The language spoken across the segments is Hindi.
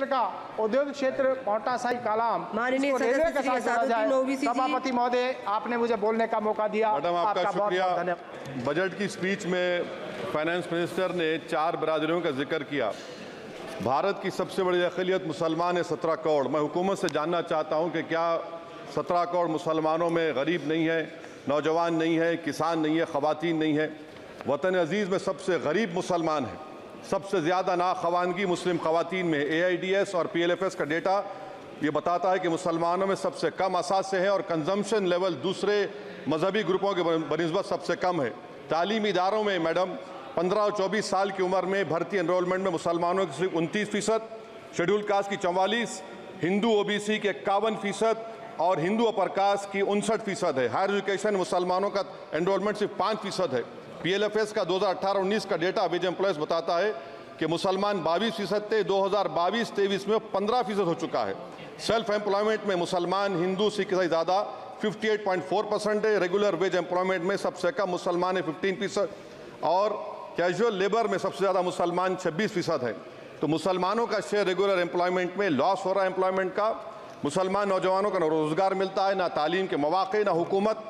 का उद्योग क्षेत्र मोटा साई कालाम माननीय रेलवे के साथ जोड़ा जाए। सदस्य सभापति महोदय, आपने मुझे बोलने का मौका दिया, मैडम आपका शुक्रिया। बहुत धन्यवाद। बजट की स्पीच में फाइनेंस मिनिस्टर ने 4 बरादरियों का जिक्र किया। भारत की सबसे बड़ी अक़लियत मुसलमान है, 17 करोड़। मैं हुकूमत से जानना चाहता हूं कि क्या 17 करोड़ मुसलमानों में गरीब नहीं है, नौजवान नहीं है, किसान नहीं है, ख़वातीन नहीं है? वतन अजीज़ में सबसे गरीब मुसलमान है, सबसे ज़्यादा नाखवानगी मुस्लिम ख़वातीन में। AIDS और PLFS का डेटा ये बताता है कि मुसलमानों में सबसे कम असासे हैं और कंजम्पशन लेवल दूसरे मजहबी ग्रुपों के बनिस्बत सबसे कम है। तालीमी इदारों में मैडम 15 और 24 साल की उम्र में भर्ती एनरोलमेंट में मुसलमानों की सिर्फ 29%, शेड्यूल कास्ट की 44%, हिंदू OBC के 51% और हिंदू अपर कास्ट की 59% है। हायर एजुकेशन मुसलमानों का एनरोलमेंट सिर्फ 5% है। PLFS का 2018-19 का डेटा वेज एम्प्लॉयज़ बताता है कि मुसलमान 22% थे, 2022-23 में 15% हो चुका है। सेल्फ एम्प्लॉयमेंट में मुसलमान, हिंदू, सिख से ज़्यादा 58.4% है। रेगुलर वेज एम्प्लॉयमेंट में सबसे कम मुसलमान है 15% और कैजुअल लेबर में सबसे ज़्यादा मुसलमान 26% है। तो मुसलमानों का शेयर रेगुलर एम्प्लॉयमेंट में लॉस हो रहा है एम्प्लॉयमेंट का। मुसलमान नौजवानों का ना रोज़गार मिलता है, ना तालीम के मौक़े, ना हुकूमत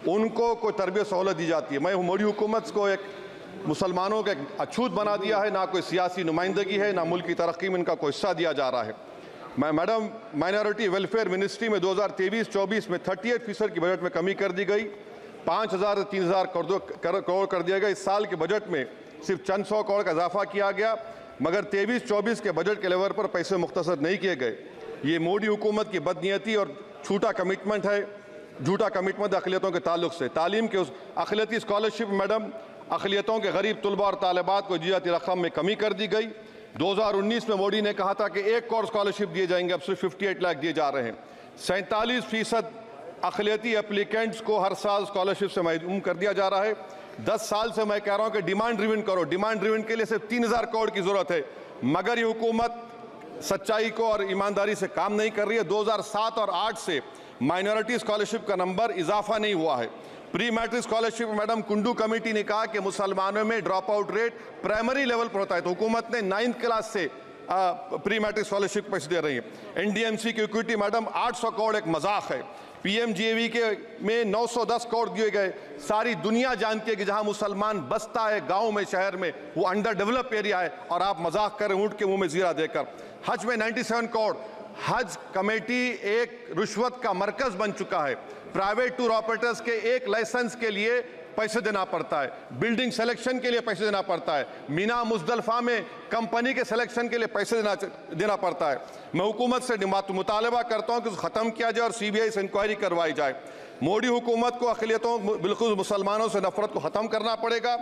उनको कोई तरबियत सहूलत दी जाती है। मैं मोदी हुकूमत को एक मुसलमानों का एक अछूत बना दिया है, ना कोई सियासी नुमाइंदगी है, ना मुल्क की तरक्की में इनका कोई हिस्सा दिया जा रहा है। मैं मैडम माइनॉरिटी वेलफेयर मिनिस्ट्री में 2023-24 में 38% की बजट में कमी कर दी गई, 5,000 से 3,000 करोड़ कर दिया गया। इस साल के बजट में सिर्फ चंद 100 करोड़ का इजाफा किया गया, मगर 23-24 के बजट के लेवल पर पैसे मुख्तसर नहीं किए गए। ये मोदी हुकूमत की बदनीयती और झूठा कमिटमेंट है, झूठा कमिटमेंट अक़लियतों के ताल्लुक से। तालीम के उस अक़लियती स्कॉलरशिप मैडम अक़लियतों के गरीब तलबा और तालिबात को दी जाती रकम में कमी कर दी गई। 2019 में मोदी ने कहा था कि 1 करोड़ स्कॉलरशिप दिए जाएंगे, अब सिर्फ 58 लाख दिए जा रहे हैं। 47% अक़लियती एप्लीकेंट्स को हर साल स्कॉलरशिप से महरूम कर दिया जा रहा है। 10 साल से मैं कह रहा हूँ कि डिमांड ड्रिवन करो। डिमांड ड्रिवन के लिए सिर्फ 3,000 करोड़ की ज़रूरत है, मगर ये हुकूमत सच्चाई को और ईमानदारी से काम नहीं कर रही है। 2007 और 8 से माइनॉरिटी स्कॉलरशिप का नंबर इजाफा नहीं हुआ है। Pre matric scholarship madam Kundu committee ने कहा कि मुसलमानों में drop out rate primary level पर होता है, तो हुकूमत ने 9th क्लास से प्री मैट्रिक स्कॉलरशिप पैसे दे रही है। NDMC की इक्विटी मैडम 800 करोड़ एक मजाक है। PMGAV के में 910 करोड़ दिए गए। सारी दुनिया जानती है कि जहां मुसलमान बसता है गांव में, शहर में, वो अंडर डेवलप एरिया है और आप मजाक करें ऊँट के मुंह में जीरा देकर। हज में 97 करोड़। हज कमेटी एक रिश्वत का मरकज बन चुका है। प्राइवेट टूर ऑपरेटर्स के एक लाइसेंस के लिए पैसे देना पड़ता है, बिल्डिंग सिलेक्शन के लिए पैसे देना पड़ता है, मीना मुजदलफा में कंपनी के सिलेक्शन के लिए पैसे देना पड़ता है। मैं हुकूमत से मुतालबा करता हूं कि उसको ख़त्म किया जाए और CBI से इंक्वायरी करवाई जाए। मोदी हुकूमत को अक़लियतों, बिल्कुल मुसलमानों से नफरत को ख़त्म करना पड़ेगा।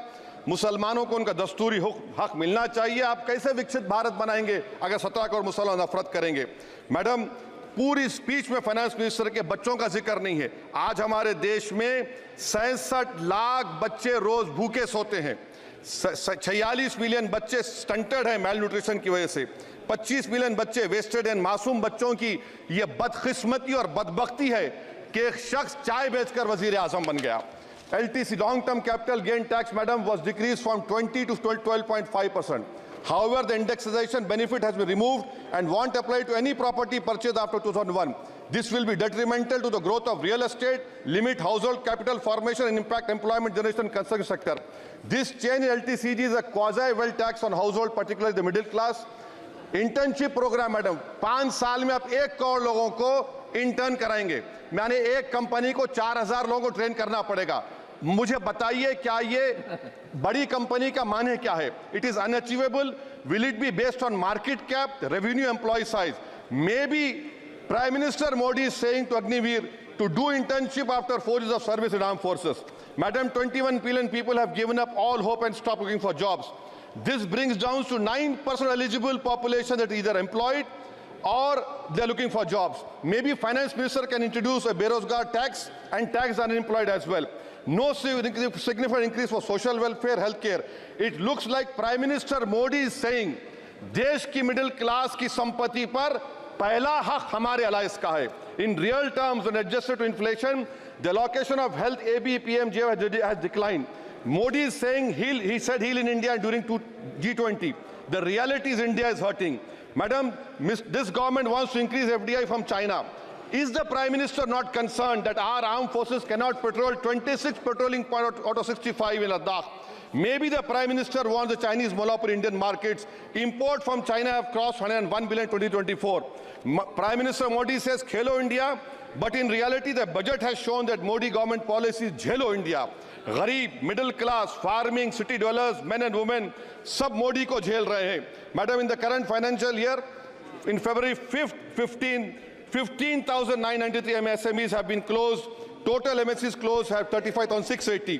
मुसलमानों को उनका दस्तूरी हक मिलना चाहिए। आप कैसे विकसित भारत बनाएंगे अगर 17 करोड़ मुसलमान नफरत करेंगे? मैडम, पूरी स्पीच में फाइनेंस मिनिस्टर के बच्चों का जिक्र नहीं है। आज हमारे देश में 66 लाख बच्चे रोज भूखे सोते हैं। 46 मिलियन बच्चे स्टंटेड हैं मेल न्यूट्रिशन की वजह से। 25 मिलियन बच्चे वेस्टेड हैं। मासूम बच्चों की ये बदकिस्मती और बदबख्ती है कि एक शख्स चाय बेचकर वजीर आजम बन गया। LTC long term capital gain tax madam was decreased from 20 to 12.5%. However, the indexation benefit has been removed and won't apply to any property purchased after 2001. This will be detrimental to the growth of real estate, limit household capital formation and impact employment generation in construction sector. This change in LTCG is a quasi-wealth tax on household, particularly the middle class. Internship programme madam, 5 साल में आप 1 करोड़ लोगों को इंटर्न कराएंगे, यानी एक कंपनी को 4,000 लोगों को ट्रेन करना पड़ेगा। मुझे बताइए क्या ये बड़ी कंपनी का माने क्या है? It is unachievable. Will it be based on market cap, revenue, employ size? May be prime minister Modi is saying to Agniveer to do internship after 4 years of service in armed forces. Madam, 21 billion people have given up all hope and stopped looking for jobs. This brings down to 9% eligible population that is either employed or they're looking for jobs. Maybe finance minister can introduce a Berozgar tax and tax unemployed as well. No significant increase for social welfare, healthcare. It looks like Prime Minister Modi is saying देश की मिडिल क्लास की संपत्ति पर पहला हक हमारे अलायंस का है. In real terms, when adjusted to inflation, the allocation of health AB PMJ has declined. Modi is saying he said heal in India during G20. The reality is India is hurting. Madam, this government wants to increase FDI from China. Is the Prime Minister not concerned that our armed forces cannot patrol 26 patrolling points out of 65 in Ladakh? Maybe the Prime Minister wants the Chinese monopoly Indian markets. Import from China have crossed 101 billion 2024. Prime Minister Modi says Khelo India, but in reality the budget has shown that Modi government policy is Jhelo India. Gharib, middle class, farming, city dwellers, men and women, sab Modi ko jhel rahe hain. Madam, in the current financial year, in February 5th, 15,993 MSMEs have been closed. Total MSCs closed have 35,680.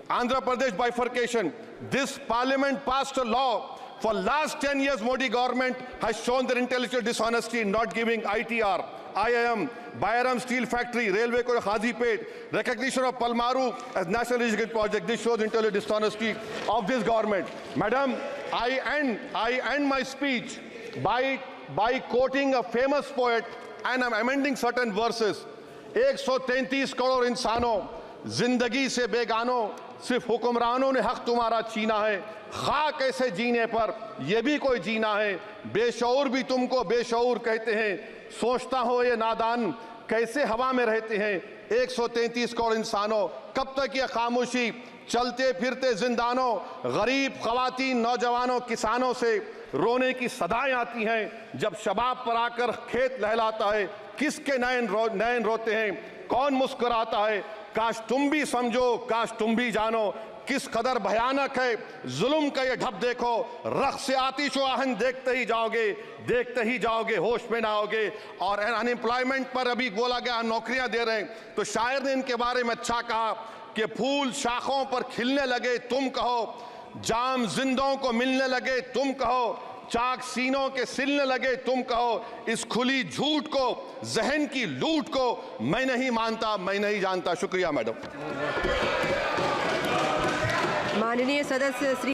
Andhra Pradesh bifurcation. This parliament passed a law. For last 10 years, Modi government has shown their intellectual dishonesty in not giving ITR, IIM, Bayaram Steel Factory, Railway ko Khazipet, recognition of Palmaru as National Irrigation Project. This shows intellectual dishonesty of this government. Madam, I end my speech by quoting a famous poet, and I'm amending certain verses. 133 crore इंसानों, जिंदगी से बेगानों, सिर्फ हुक्मरानों ने हक तुम्हारा छीना है। खाक ऐसे जीने पर ये भी कोई जीना है। बेशऊर भी तुमको बेशऊर कहते हैं। सोचता हो ये नादान कैसे हवा में रहते हैं। 133 करोड़ इंसानों, कब तक ये खामोशी? चलते फिरते जिंदानों, गरीब खवातीन, नौजवानों, किसानों से रोने की सदाएं आती हैं। जब शबाब पर आकर खेत लहलाता है, किसके नयन रोते हैं, कौन मुस्कुराता है? काश तुम भी समझो, काश तुम भी जानो किस कदर भयानक है जुल्म का ये ढब। देखो रख से आतिश व आहन देखते ही जाओगे, होश में ना आओगे। और अनएम्प्लॉयमेंट पर अभी बोला गया नौकरियां दे रहे हैं, तो शायर ने इनके बारे में अच्छा कहा कि फूल शाखों पर खिलने लगे तुम कहो, जाम जिंदों को मिलने लगे तुम कहो, चाक सीनों के सिलने लगे तुम कहो। इस खुली झूठ को, जहन की लूट को मैं नहीं मानता, मैं नहीं जानता। शुक्रिया मैडम। माननीय सदस्य श्री